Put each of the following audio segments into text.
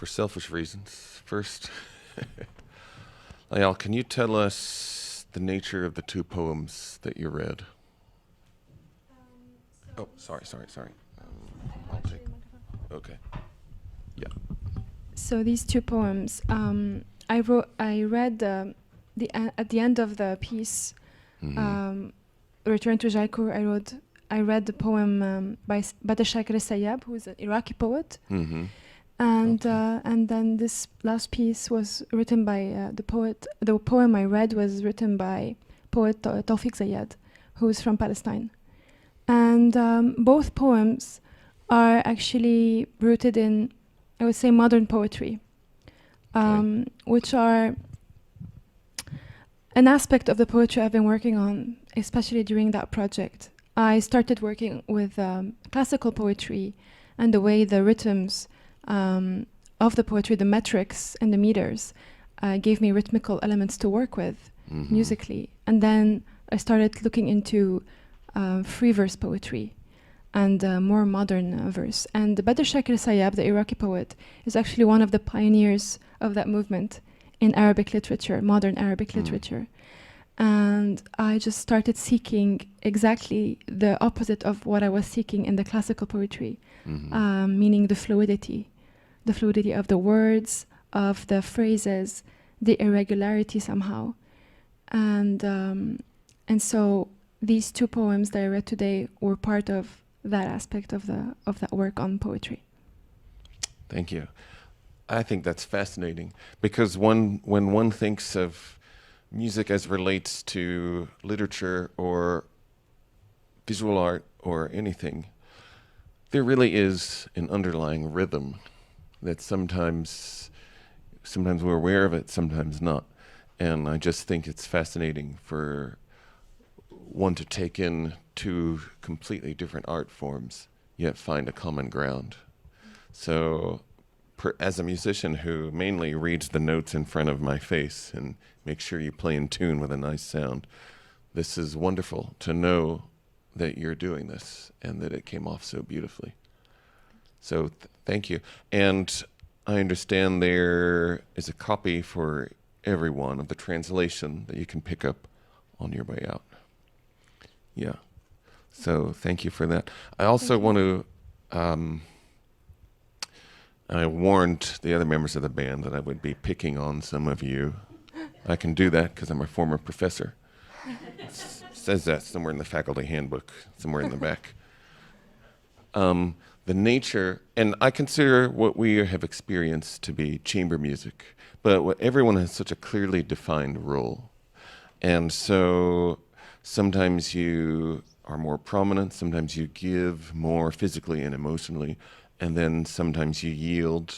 for selfish reasons. First, Layale, can you tell us the nature of the two poems that you read? Oh, sorry. I'll take. Okay. Yeah. So these two poems, I read at the end of the piece, Return to Jaipur. I read the poem by Shaker Sayab, who is an Iraqi poet, and then this last piece was written by the poet. The poem I read was written by poet Tawfiq Zayed, who is from Palestine, and both poems are actually rooted in, I would say, modern poetry, which are an aspect of the poetry I've been working on, especially during that project. I started working with classical poetry and the way the rhythms of the poetry, the metrics and the meters, gave me rhythmical elements to work with musically. And then I started looking into free verse poetry and more modern verse. And Shaker Sayab, the Iraqi poet, is actually one of the pioneers of that movement in Arabic literature, modern Arabic literature. And I just started seeking exactly the opposite of what I was seeking in the classical poetry, meaning the fluidity of the words, of the phrases, the irregularity somehow. And so these two poems that I read today were part of that aspect of that work on poetry. Thank you. I think that's fascinating because when one thinks of music as relates to literature or visual art or anything, there really is an underlying rhythm that sometimes we're aware of it, sometimes not. And I just think it's fascinating for one to take in two completely different art forms, yet find a common ground. So as a musician who mainly reads the notes in front of my face and makes sure you play in tune with a nice sound, this is wonderful to know that you're doing this and that it came off so beautifully. So thank you. And I understand there is a copy for everyone of the translation that you can pick up on your way out. Yeah. So thank you for that. I also want to, I warned the other members of the band that I would be picking on some of you. I can do that because I'm a former professor. It says that somewhere in the faculty handbook, somewhere in the back. The nature, and I consider what we have experienced to be chamber music, but everyone has such a clearly defined role. And so sometimes you are more prominent, sometimes you give more physically and emotionally, and then sometimes you yield.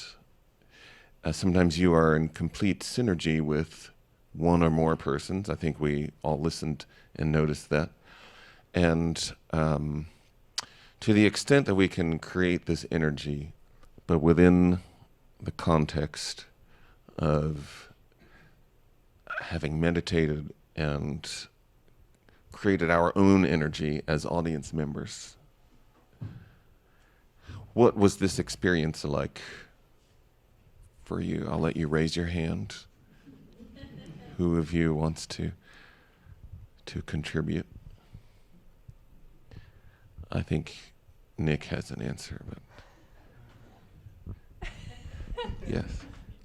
Sometimes you are in complete synergy with one or more persons. I think we all listened and noticed that. And to the extent that we can create this energy, but within the context of having meditated and created our own energy as audience members. What was this experience like for you? I'll let you raise your hand. Who of you wants to contribute? I think Nick has an answer, but yes.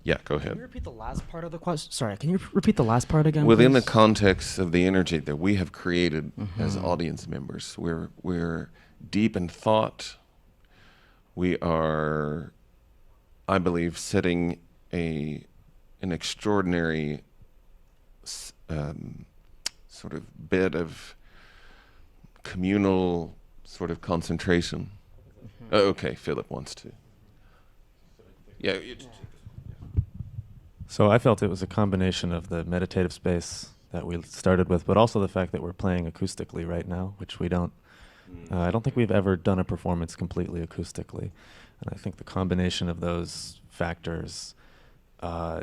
Yeah, go ahead. Can you repeat the last part of the question? Sorry, can you repeat the last part again, Within please? the context of the energy that we have created as audience members, we're deep in thought. We are, I believe, setting an extraordinary sort of bed of communal sort of concentration. Oh, okay, Philip wants to. Yeah. So I felt it was a combination of the meditative space that we started with, but also the fact that we're playing acoustically right now, which we don't. I don't think we've ever done a performance completely acoustically. And I think the combination of those factors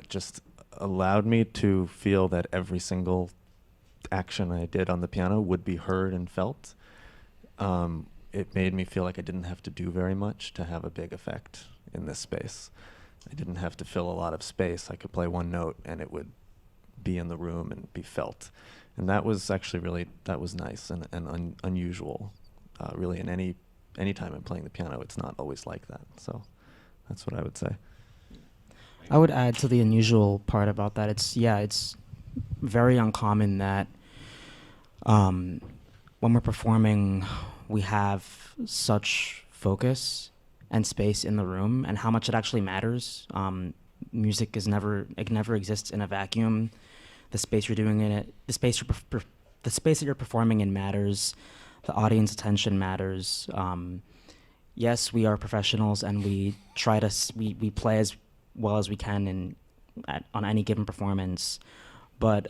just allowed me to feel that every single action I did on the piano would be heard and felt. It made me feel like I didn't have to do very much to have a big effect in this space. I didn't have to fill a lot of space. I could play one note and it would be in the room and be felt. And that was actually that was nice and unusual. Really, in any time I'm playing the piano, it's not always like that. So that's what I would say. I would add to the unusual part about that. It's very uncommon that when we're performing, we have such focus and space in the room, and how much it actually matters. Music never exists in a vacuum. The space you're doing in it, the space that you're performing in matters. The audience attention matters. Yes, we are professionals, and we try to we play as well as we can on any given performance. But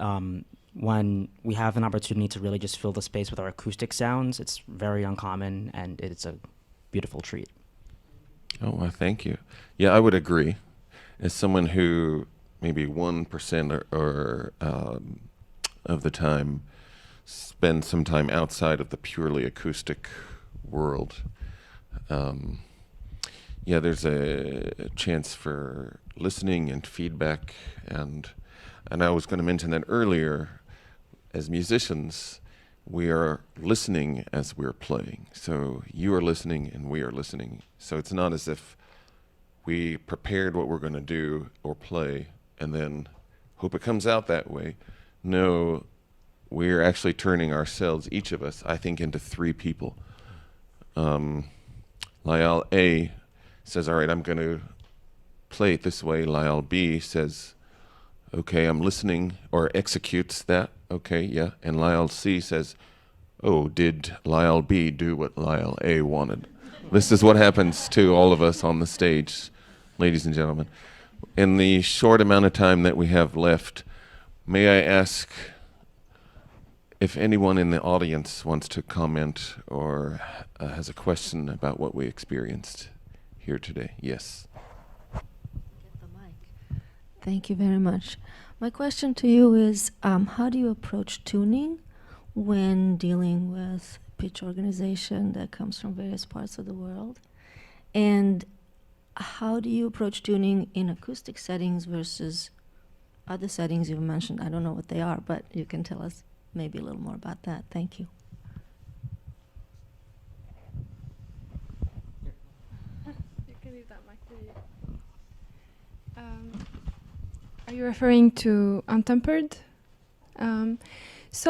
when we have an opportunity to really just fill the space with our acoustic sounds, it's very uncommon, and it's a beautiful treat. Oh, well, thank you. Yeah, I would agree. As someone who maybe 1% or of the time spend some time outside of the purely acoustic world, yeah, there's a chance for listening and feedback, and I was going to mention that earlier. As musicians, we are listening as we're playing. So you are listening and we are listening. So it's not as if we prepared what we're going to do or play and then hope it comes out that way. No, we're actually turning ourselves, each of us, I think, into three people. Layale A says, all right, I'm going to play it this way. Layale B says, okay, I'm listening, or executes that. Okay, yeah. And Layale C says, oh, did Layale B do what Layale A wanted? This is what happens to all of us on the stage, ladies and gentlemen. In the short amount of time that we have left, may I ask if anyone in the audience wants to comment or has a question about what we experienced here today? Yes. Get the mic. Thank you very much. My question to you is, how do you approach tuning when dealing with pitch organization that comes from various parts of the world? And how do you approach tuning in acoustic settings versus other settings you've mentioned? I don't know what they are, but you can tell us maybe a little more about that. Thank you. You can leave that mic for you. Are you referring to untempered? It's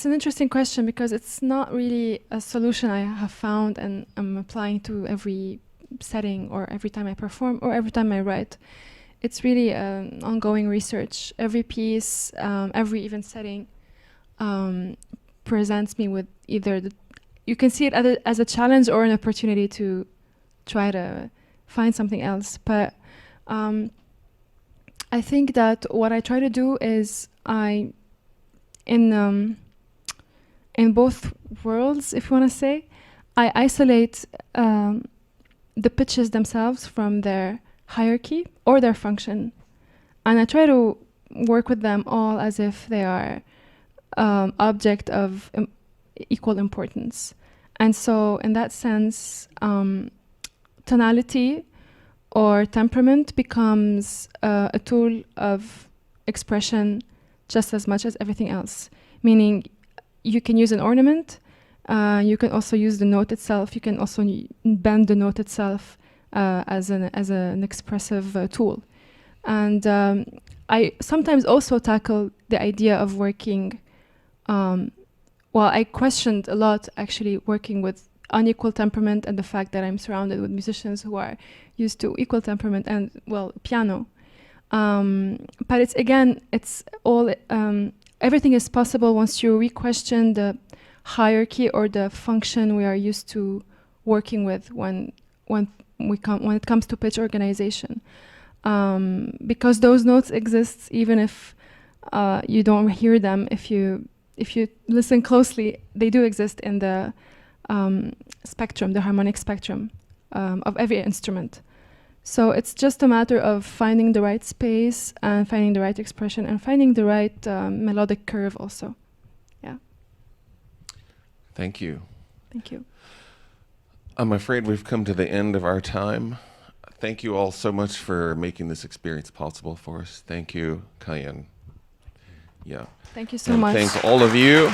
an interesting question because it's not really a solution I have found and I'm applying to every setting or every time I perform or every time I write. It's really ongoing research. Every piece, every even setting presents me with either you can see it as a challenge or an opportunity to try to find something else. But I think that what I try to do is in both worlds, if you want to say, I isolate the pitches themselves from their hierarchy or their function, and I try to work with them all as if they are object of equal importance. And so in that sense, tonality or temperament becomes a tool of expression just as much as everything else. Meaning you can use an ornament, you can also use the note itself, you can also bend the note itself as an expressive tool. And I sometimes also tackle the idea of working, I questioned a lot actually working with unequal temperament and the fact that I'm surrounded with musicians who are used to equal temperament and, piano. But it's all, everything is possible once you re-question the hierarchy or the function we are used to working with when it comes to pitch organization. Because those notes exist even if you don't hear them. If you listen closely, they do exist in the spectrum, the harmonic spectrum of every instrument. So it's just a matter of finding the right space and finding the right expression and finding the right melodic curve also. Yeah. Thank you. Thank you. I'm afraid we've come to the end of our time. thank you all so much for making this experience possible for us. Thank you, Cayenne. Yeah. Thank you so And much. thanks all of you.